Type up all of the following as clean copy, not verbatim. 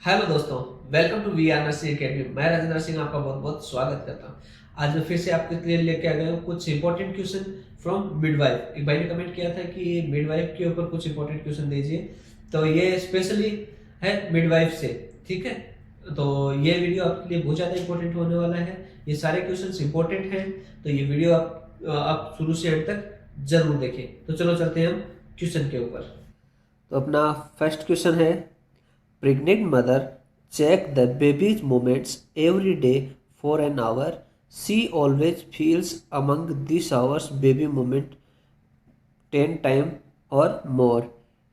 Hello दोस्तों, welcome to we are nursing academy. मैं राजेंद्र सिंह आपका बहुत बहुत स्वागत करता हूँ। आज मैं फिर से आपके लिए लेके आ गया हूँ कुछ इंपॉर्टेंट क्वेश्चन फ्रॉम मिडवाइफ। एक भाई ने कमेंट किया था कि मिडवाइफ के ऊपर कुछ इंपॉर्टेंट क्वेश्चन दीजिए, तो ये स्पेशली है मिडवाइफ से। ठीक है, तो ये वीडियो आपके लिए बहुत ज़्यादा इंपॉर्टेंट होने वाला है। ये सारे क्वेश्चन इंपॉर्टेंट हैं, तो ये वीडियो आप शुरू से एंड तक जरूर देखें। तो चलो चलते हैं हम क्वेश्चन के ऊपर। तो अपना फर्स्ट क्वेश्चन है, pregnant mother check the baby's movements every day for an hour. She always feels among these hours baby movement 10 time और मोर।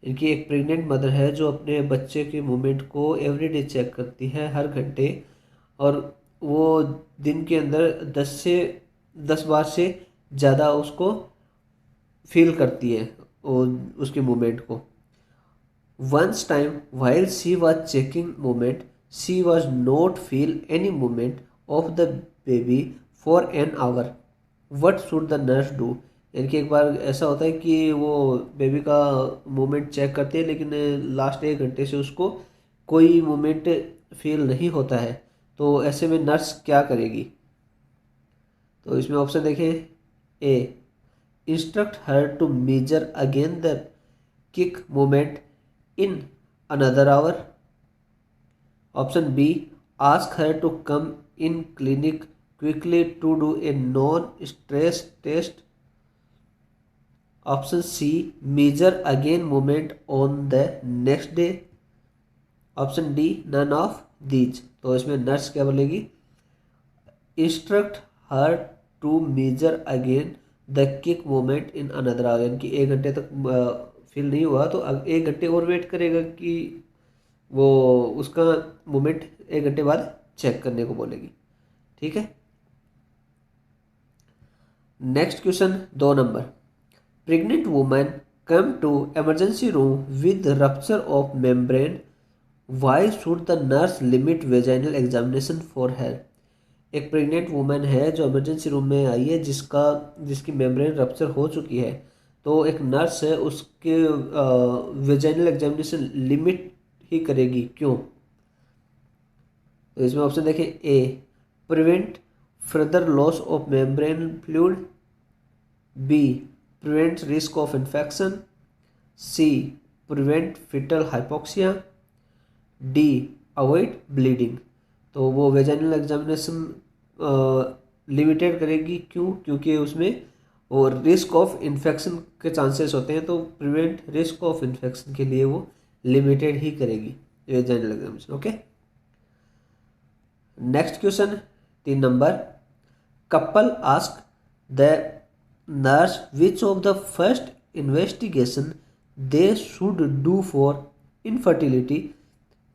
इनकी एक प्रेग्नेंट मदर है जो अपने बच्चे के मूवमेंट को एवरीडे चेक करती है हर घंटे, और वो दिन के अंदर 10 बार से ज़्यादा उसको फील करती है उसके मूवमेंट को। Once time, while she was checking movement, she was not feel any movement of the baby for an hour. What should the nurse do? यानी कि एक बार ऐसा होता है कि वो बेबी का मूवमेंट चेक करते हैं, लेकिन लास्ट 1 घंटे से उसको कोई मूवमेंट फील नहीं होता है। तो ऐसे में नर्स क्या करेगी? तो इसमें ऑप्शन देखें। A, instruct her to measure again the kick movement in another hour. Option B, ask her to come in clinic quickly to do a non-stress test. Option C, measure again movement on the next day. Option D, none of these. तो इसमें nurse क्या बोलेगी? Instruct her to measure again the kick moment in another hour. यानी कि 1 घंटे तक feel नहीं हुआ तो 1 घंटे और वेट करेगा कि वो उसका मोमेंट 1 घंटे बाद चेक करने को बोलेगी। ठीक है, next question 2 number. Pregnant women come to emergency room with rupture of membrane, why should the nurse limit vaginal examination for her. एक प्रेग्नेंट वुमेन है जो इमरजेंसी रूम में आई है जिसकी मेम्ब्रेन रप्चर हो चुकी है, तो एक नर्स है उसके वेजाइनल एग्जामिनेशन लिमिट ही करेगी, क्यों? तो इसमें ऑप्शन देखें। A, prevent further loss of membrane fluid. B, prevent risk of infection. C, prevent fetal hypoxia. D, avoid bleeding. तो वो वेजाइनल एग्जामिनेशन लिमिटेड करेगी, क्यों? क्योंकि उसमें वो रिस्क ऑफ इन्फेक्शन के चांसेस होते हैं, तो प्रिवेंट रिस्क ऑफ इन्फेक्शन के लिए वो लिमिटेड ही करेगी vaginal examination. Okay, next question 3 number. Couple ask the nurse which of the first investigation they should do for infertility,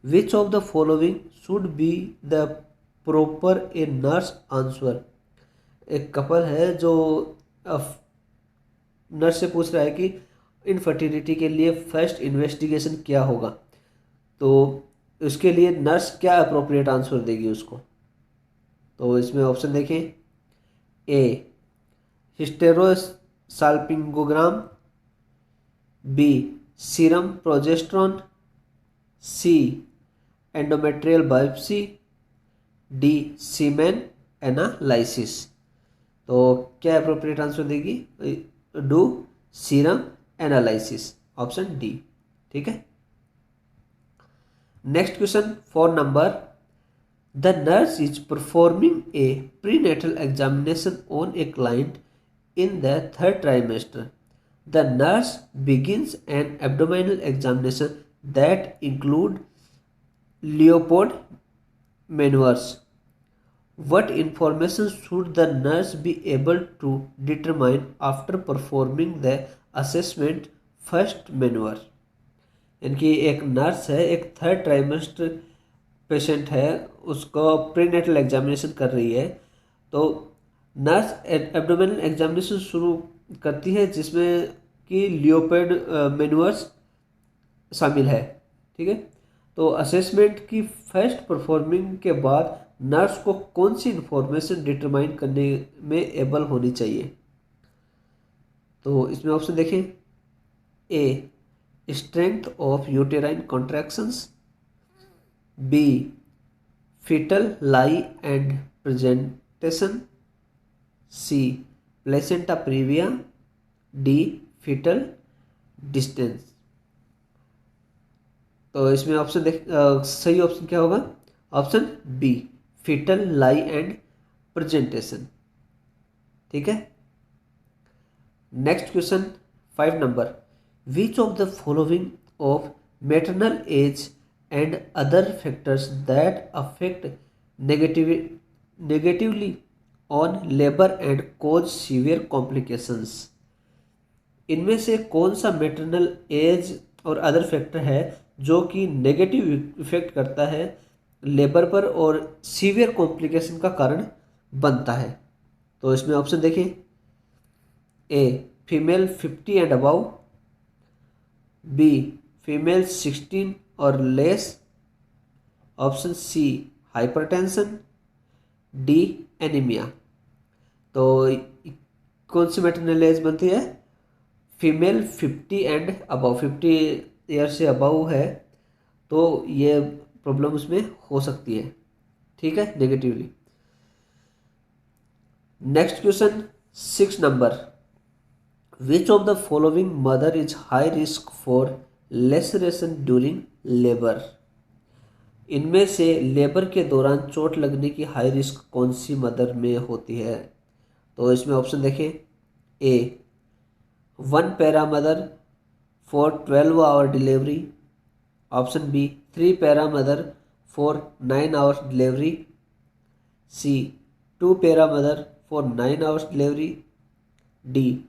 which of the following should be the proper a nurse answer. एक couple है जो nurse से पूछ रहा है कि infertility के लिए फर्स्ट इन्वेस्टिगेशन क्या होगा, तो उसके लिए नर्स क्या अप्रोप्रिएट आंसर देगी उसको। तो इसमें ऑप्शन देखें। A, hysterosalpingogram. B, serum progesterone. C, endometrial biopsy. D, semen analysis. तो क्या अप्रोप्रिएट आंसर देगी? Do serum analysis, option D. ठीक है, next question 4 number. The nurse is performing a prenatal examination on a client in the third trimester. The nurse begins an abdominal examination that include Leopold maneuvers. What information should the nurse be able to determine after performing the assessment first maneuver? इनकी एक nurse है, एक third trimester patient है, उसको prenatal examination कर रही है। तो नर्स एब्डोमिनल एग्जामिनेशन शुरू करती है जिसमें कि लियोपोल्ड मैन्यूअर्स शामिल है। ठीक है, तो असेसमेंट की फर्स्ट परफॉर्मिंग के बाद नर्स को कौन सी इंफॉर्मेशन डिटरमाइन करने में एबल होनी चाहिए? तो इसमें ऑप्शन देखें। A, strength of uterine contractions. B fetal lie and presentation, C placenta previa, D fetal distance। तो इसमें ऑप्शन सही ऑप्शन क्या होगा? Option B fetal lie and presentation। ठीक है। Next question 5 number, which of the following of maternal age and other factors that affect negatively on labor and cause severe complications। इनमें से कौन सा मैटरनल एज और other factor है जो कि नेगेटिव इफेक्ट करता है लेबर पर और सीवियर कॉम्प्लिकेशन का कारण बनता है? तो इसमें ऑप्शन देखिए, A female 50 and above, B female 16 और less, option C hypertension, D anaemia. तो कौन सी मैटरनल एज बनती है? फीमेल 50 एंड अबव, 50 ईयर से अबव है तो ये प्रॉब्लम उसमें हो सकती है। ठीक है, negatively. Next question 6 number, which of the following mother is high risk for laceration during labour. इनमें से लेबर के दौरान चोट लगने की हाई रिस्क कौन सी मदर में होती है? तो इसमें ऑप्शन देखें, A 1 para mother for 12 hour delivery, option B 3 para mother for 9 hours delivery, C 2 para mother for 9 hours delivery, D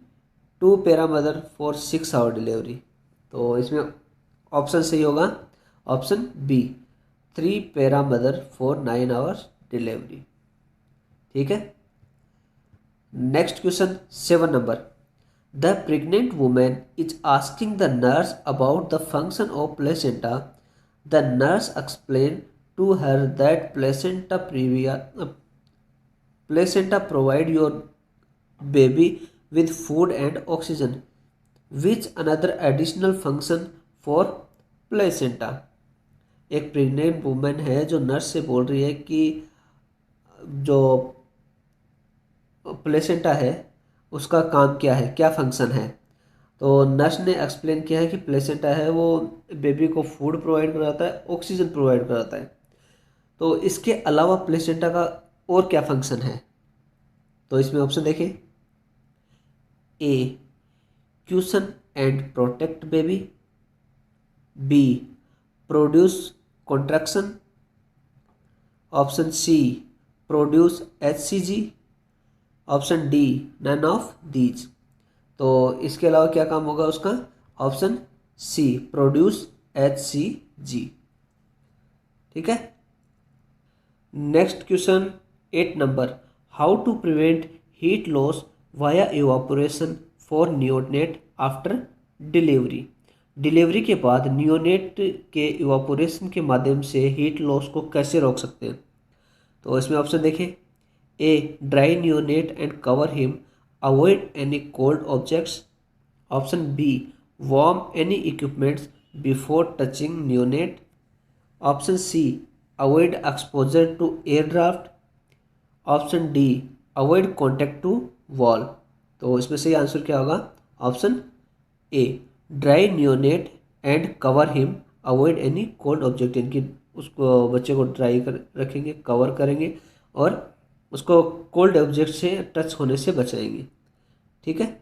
2 para mother for 6 hour delivery. तो इसमें ऑप्शन सही होगा option B 3 para mother for 9 hours delivery. ठीक है। Next question 7 number, the pregnant women is asking the nurse about the function of placenta. The nurse explain to her that placenta provide your baby with food and oxygen, which another additional function for placenta। एक pregnant women है जो nurse से बोल रही है कि जो placenta है उसका काम क्या है, क्या फंक्शन है। तो नर्स ने एक्सप्लेन किया है कि प्लेसेंटा है वो बेबी को फूड प्रोवाइड कराता है, ऑक्सीजन प्रोवाइड कराता है। तो इसके अलावा प्लेसेंटा का और क्या फंक्शन है? तो इसमें ऑप्शन देखें, A cushion and protect baby, B produce contraction, option C produce HCG, option D none of these. तो इसके अलावा क्या काम होगा उसका? Option C produce HCG। ठीक है। Next question 8 number, how to prevent heat loss via evaporation for neonate after delivery. Delivery के बाद नियोनेट के इवापोरेशन के माध्यम से हीट लॉस को कैसे रोक सकते हैं? तो इसमें ऑप्शन देखें, A dry neonate and cover him, avoid any cold objects, option B warm any equipments before touching neonate, option C avoid exposure to air draft, option D avoid contact to wall. तो इसमें सही answer क्या होगा? Option A dry neonate and cover him, avoid any cold object. इनकी उसको बच्चे को dry कर रखेंगे, कवर करेंगे और उसको कोल्ड ऑब्जेक्ट से टच होने से बचाएंगे। ठीक है।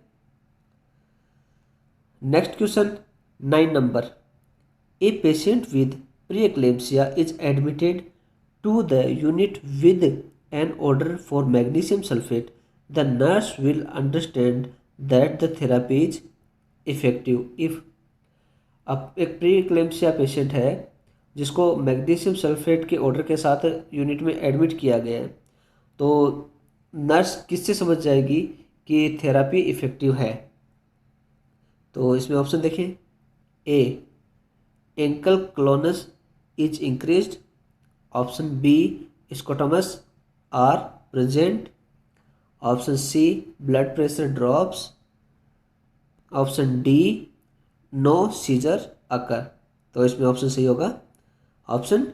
Next question 9 number, a patient with preeclampsia is admitted to the unit with an order for magnesium sulphate. The nurse will understand that the therapy is effective if. अब एक pre-eclampsia patient है जिसको magnesium sulphate के order के साथ unit में admit किया गया है, तो नर्स किससे समझ जाएगी कि थेरापी इफेक्टिव है? तो इसमें ऑप्शन देखें, A ankle clonus is increased, option B scotomas are present, option C blood pressure drops, option D no seizure occur. तो इसमें ऑप्शन सही होगा option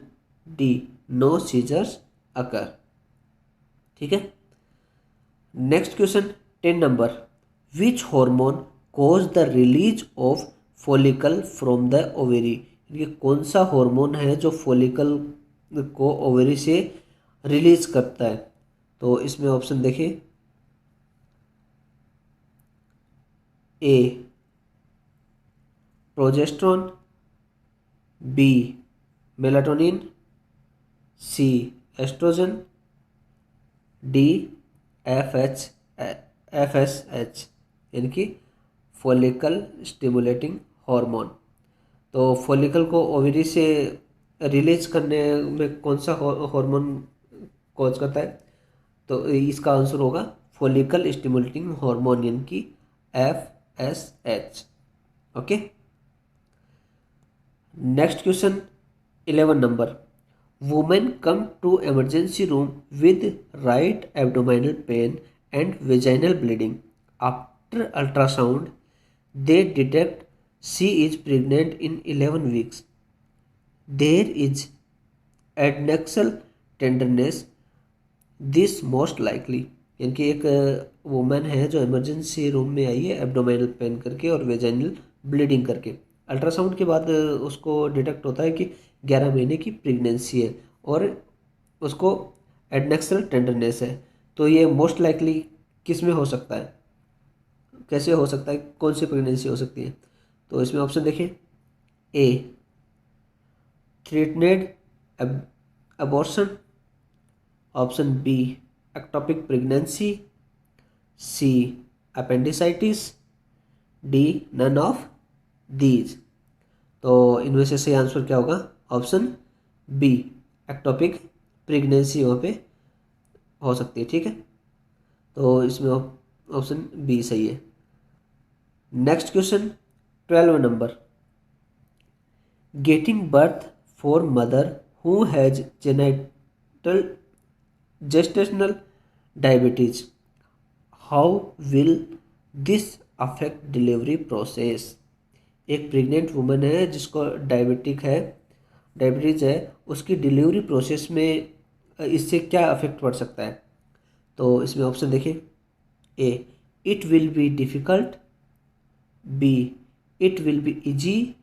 D no seizures occur. ठीक है। Next question 10 number, which hormone cause the release of follicle from the ovary. ये कौन सा hormone है जो फॉलिकल को ओवेरी से रिलीज करता है। तो इसमें ऑप्शन देखिए, A progesterone, B melatonin, C estrogen, D F S H यानी कि फॉलिकल स्टिमुलेटिंग हार्मोन। तो फॉलिकल को ओवरी से रिलीज करने में कौन सा हार्मोन कॉज करता है। तो इसका आंसर होगा फॉलिकल स्टिमुलेटिंग हार्मोन यानी कि FSH। Okay. Next question 11 number, women come to emergency room with right abdominal pain and vaginal bleeding. After ultrasound, they detect she is pregnant in 11 weeks. There is adnexal tenderness. This most likely, यानी कि एक women है जो emergency room में आई है abdominal pain करके और vaginal bleeding करके। अल्ट्रासाउंड के बाद उसको डिटेक्ट होता है कि 11 महीने की प्रेगनेंसी है और उसको एडनेक्सल टेंडरनेस है। तो ये मोस्ट लाइकली किस में हो सकता है, कैसे हो सकता है, कौन सी प्रेगनेंसी हो सकती है। तो इसमें ऑप्शन देखिए, A threatened abortion, option B ectopic pregnancy, C appendicitis, D none of these. तो इनमें से सही आंसर क्या होगा, ऑप्शन बी एक्टोपिक प्रेगनेंसी वहाँ पे हो सकती है। ठीक है। तो इसमें ऑप्शन बी सही है। Next question 12 number, getting birth for mother who has genital gestational diabetes, how will this affect delivery process. एक प्रेग्नेंट वुमन है जिसको डायबिटीज़ है, उसकी डिलीवरी प्रोसेस में इससे क्या अफेक्ट पड़ सकता है। तो इसमें ऑप्शन देखिए, A it will be difficult, B it will be easy,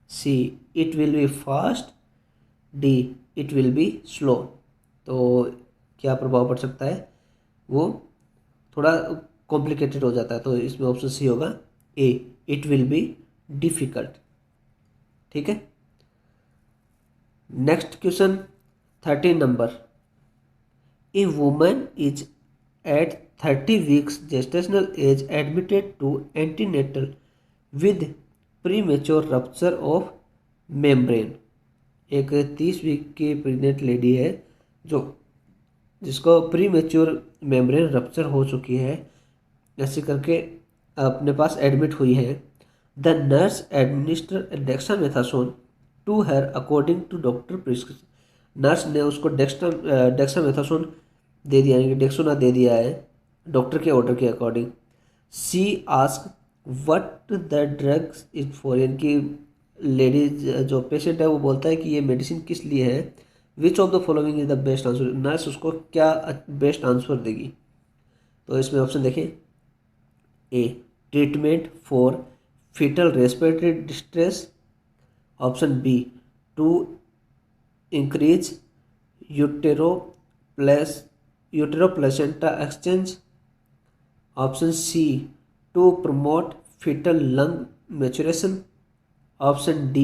C it will be fast, D it will be slow. तो क्या प्रभाव पड़ सकता है, वो थोड़ा कॉम्प्लिकेटेड हो जाता है। तो इसमें ऑप्शन सी होगा, A it will be difficult. ठीक है। Next question 13 number, a woman is at 30 weeks gestational age admitted to antenatal with premature rupture of membrane. एक 30 वीक की प्रेग्नेंट लेडी है जिसको प्रीमेच्योर मेम्ब्रेन रप्चर हो चुकी है, ऐसे करके अपने पास एडमिट हुई है। The nurse administer dexamethasone to her according to doctor prescription. Nurse ने उसको डेक्सामेथासोन दे दिया, यानी कि डेक्सोना दे दिया है डॉक्टर के ऑर्डर के according. She ask what the drugs is for, यानी कि लेडीज जो पेशेंट है वो बोलता है कि ये मेडिसिन किस लिए है। Which of the following is the best answer, nurse उसको क्या बेस्ट आंसर देगी। तो इसमें ऑप्शन देखिए, A treatment for fetal respiratory distress, option B to increase uteroplacenta exchange, option C to promote fetal lung maturation, option D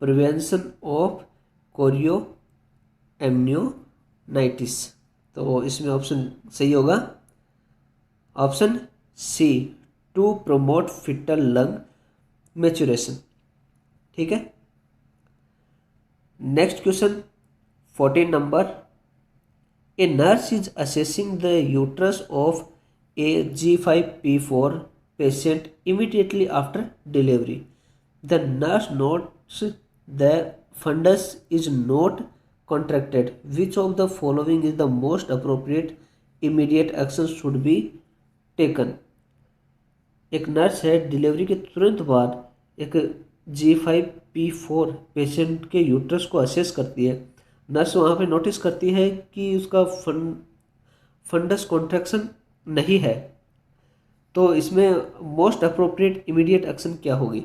prevention of chorioamnionitis। तो इसमें option सही होगा option C to promote fetal lung maturation. ठीक है। Next question 14 number, a nurse is assessing the uterus of a G5P4 patient immediately after delivery. The nurse notes the fundus is not contracted, which of the following is the most appropriate immediate action should be taken. एक nurse है delivery के तुरंत बाद एक G5P4 patient के uterus को assess करती है नर्स वहाँ पे नोटिस करती है कि उसका फंडस कॉन्ट्रैक्शन नहीं है, तो इसमें मोस्ट अप्रोप्रिएट इमीडिएट एक्शन क्या होगी?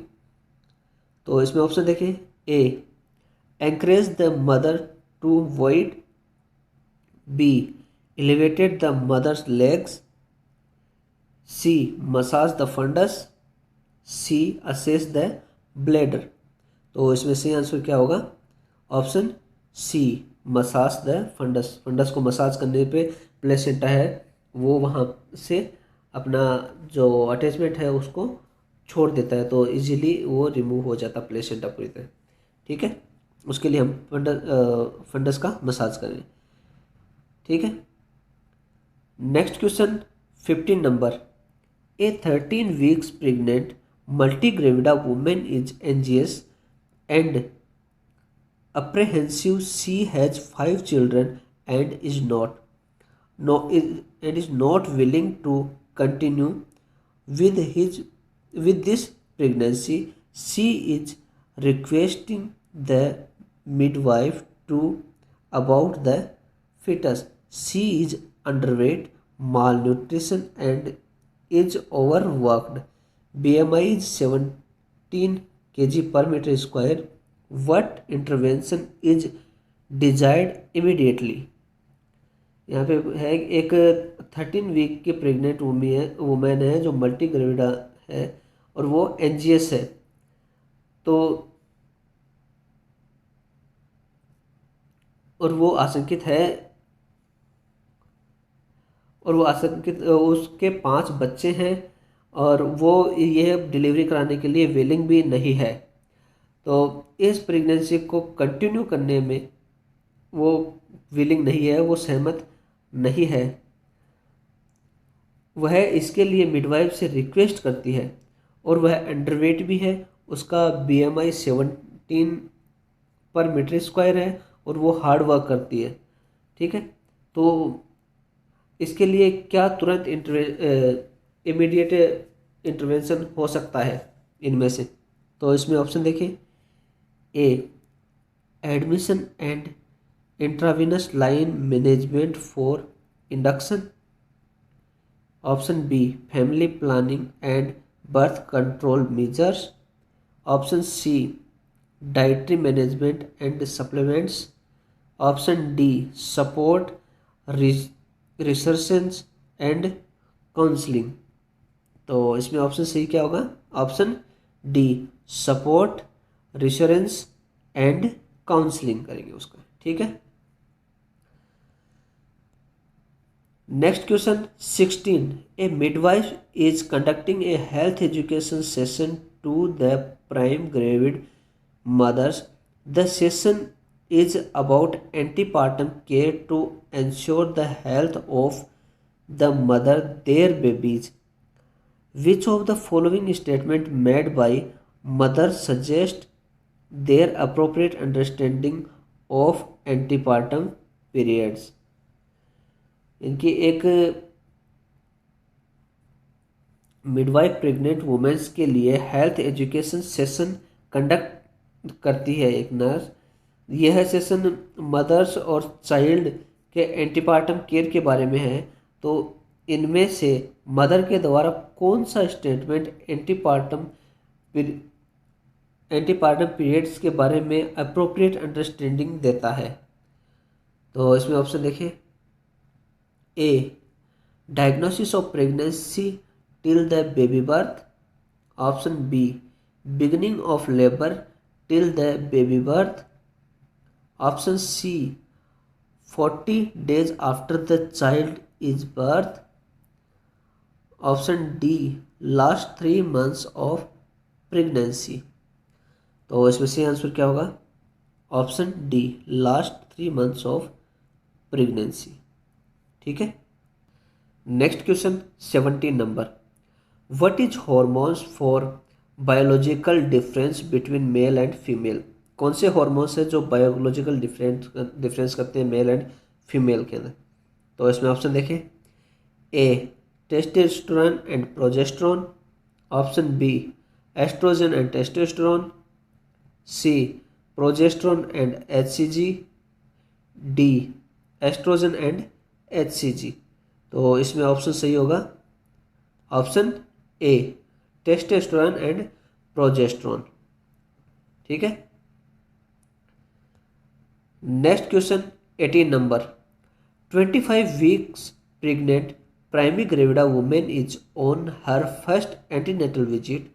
तो इसमें ऑप्शन देखिए, A encourage the mother to void, B elevated the mother's legs, C massage the fundus, C assess the bladder. तो इसमें सही आंसर क्या होगा? Option C massage the fundus. Fundus को मसाज करने पे प्लेसेंटा है वो वहाँ से अपना जो अटैचमेंट है उसको छोड़ देता है, तो इजीली वो रिमूव हो जाता है प्लेसेंटा पूरी तरह। ठीक है, उसके लिए हम फंडस का मसाज करें। ठीक है, next question 15 number. A 13 weeks pregnant multigravida woman is anxious and apprehensive. She has 5 children and is not willing to continue with this pregnancy. She is requesting the midwife to about the fetus. She is underweight, malnutrition and is overworked. BMI is 17 kg per meter square. What intervention is desired immediately? यहाँ पे है एक 13 week की pregnant women है जो multi gravida है और वो एनजीएस है। तो और वो आशंकित है और वो आशंकित उसके 5 बच्चे हैं और वो ये डिलीवरी कराने के लिए विलिंग भी नहीं है। तो इस प्रेगनेंसी को कंटिन्यू करने में वो विलिंग नहीं है, वो सहमत नहीं है। वह इसके लिए मिडवाइफ से रिक्वेस्ट करती है और वह अंडरवेट भी है। उसका BMI 17 पर मीटर स्क्वायर है और वो हार्ड वर्क करती है। ठीक है, तो इसके लिए क्या तुरंत इमीडिएट इंटरवेंशन हो सकता है इनमें से? तो इसमें ऑप्शन देखिए, A admission and intravenous line management for induction, option B family planning and birth control measures, option C dietary management and supplements, option D support research and counselling. तो इसमें ऑप्शन सही क्या होगा? Option D support research and counselling करेंगे उसका। ठीक है, next question 16। A midwife is conducting a health education session to the prime gravid mothers. The session is about antepartum care to ensure the health of the mother, their babies. Which of the following statement made by mother suggest their appropriate understanding of antepartum periods? इनकी एक midwife pregnant women's के लिए health education session conduct करती है एक nurse. यह session mother's और child के एंटीपार्टम केयर के बारे में है। तो इनमें से मदर के द्वारा कौन सा स्टेटमेंट एंटीपार्टम पीरियड्स के बारे में अप्रोप्रिएट अंडरस्टैंडिंग देता है? तो इसमें ऑप्शन देखिए, A diagnosis of pregnancy till the baby birth, option B beginning of labour till the baby birth, option C 40 days after the child is birth, option D last 3 months of pregnancy। तो इसमें से answer क्या होगा? Option D last 3 months of pregnancy. ठीक है, next question 17 number. What is hormones for biological difference between male and female? कौन से hormones है जो बायोलॉजिकल डिफरेंस करते हैं मेल एंड फीमेल के अंदर? तो इसमें ऑप्शन देखें, A testosterone and progesterone, option B estrogen and testosterone, C progesterone and HCG, D estrogen and HCG। तो इसमें ऑप्शन सही होगा option A testosterone and progesterone. ठीक है, next question 18 number. 25 weeks pregnant primary gravida women is on her first antenatal visit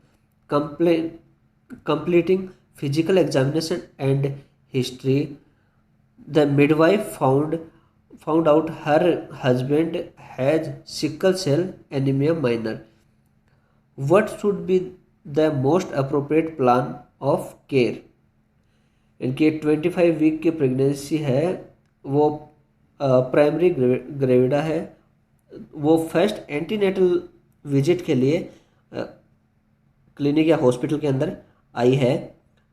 completing physical examination and history. The midwife found out her husband has sickle cell anemia minor. What should be the most appropriate plan of care? इनकी 25 week की pregnancy है, वो primary gravida है, वो first antenatal visit के लिए clinic या hospital के अंदर आई है।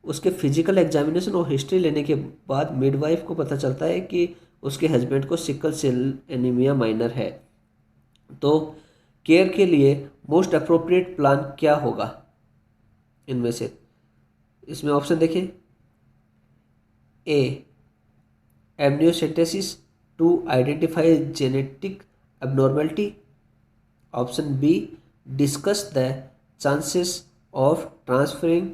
उसके फिजिकल एग्जामिनेशन और हिस्ट्री लेने के बाद मिडवाइफ को पता चलता है कि उसके हस्बैंड को सिकल सेल एनीमिया माइनर है। तो केयर के लिए मोस्ट अप्रोप्रिएट प्लान क्या होगा इनमें से? इसमें ऑप्शन देखिए, A amniocentesis to identify genetic abnormality, option B discuss the chances of transferring,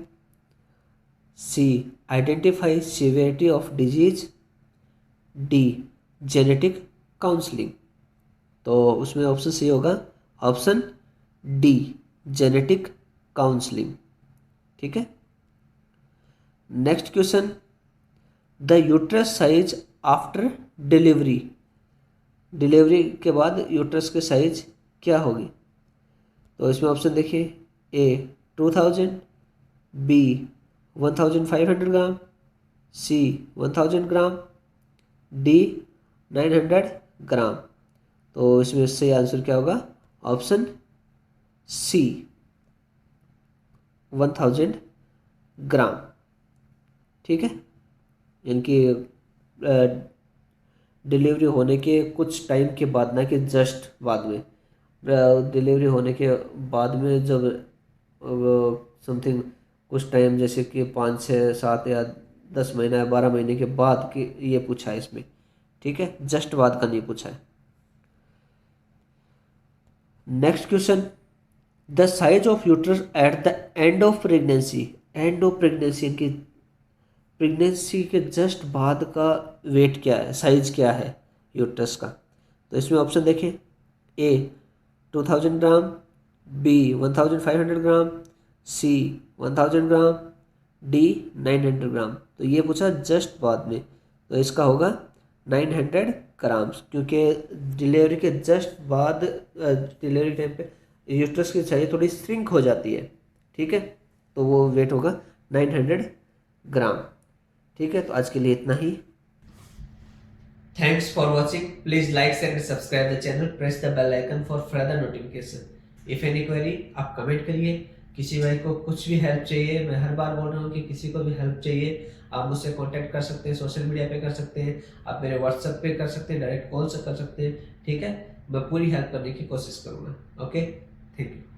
C identify severity of disease, D genetic counseling। तो उसमें ऑप्शन सी होगा ऑप्शन डी जेनेटिक काउंसलिंग। ठीक है, next question. The uterus size after delivery, delivery के बाद uterus के size क्या होगी? तो इसमें ऑप्शन देखिए, ए 2000, बी 1500 ग्राम, सी 1000 ग्राम, डी 900 ग्राम। तो इसमें सही आंसर क्या होगा? ऑप्शन सी 1000 ग्राम। ठीक है, इनकी डिलीवरी होने के कुछ टाइम के बाद, ना कि जस्ट बाद में, डिलीवरी होने के बाद में जब समथिंग कुछ टाइम, जैसे कि 5 से 7 या 10 महीना या 12 महीने के बाद की ये पूछा है इसमें। ठीक है, जस्ट बाद का नहीं पूछा है। Next question. The size of uterus at the end of pregnancy, end of pregnancy की प्रेगनेंसी के जस्ट बाद का वेट क्या है, साइज क्या है यूट्रस का? तो इसमें ऑप्शन देखें, ए 2000 ग्राम, बी 1500 ग्राम, सी 1000 ग्राम, डी 900 ग्राम। तो ये पूछा जस्ट बाद में, तो इसका होगा 900 ग्राम्स, क्योंकि डिलीवरी के जस्ट बाद डिलीवरी टाइम पे यूट्रस की साइज थोड़ी श्रिंक हो जाती है। ठीक है, तो वो वेट होगा 900 ग्राम। ठीक है, तो आज के लिए इतना ही। Thanks for watching. Please like, share and subscribe the channel. Press the bell icon for further notification. If any query, आप कमेंट करिए। किसी भाई को कुछ भी हेल्प चाहिए, मैं हर बार बोल रहा हूँ कि किसी को भी हेल्प चाहिए, आप मुझसे कांटेक्ट कर सकते हैं, सोशल मीडिया पे कर सकते हैं, आप मेरे व्हाट्सएप पे कर सकते हैं, डायरेक्ट कॉल से कर सकते हैं। ठीक है, मैं पूरी हेल्प करने की कोशिश करूँगा। Okay, thank you.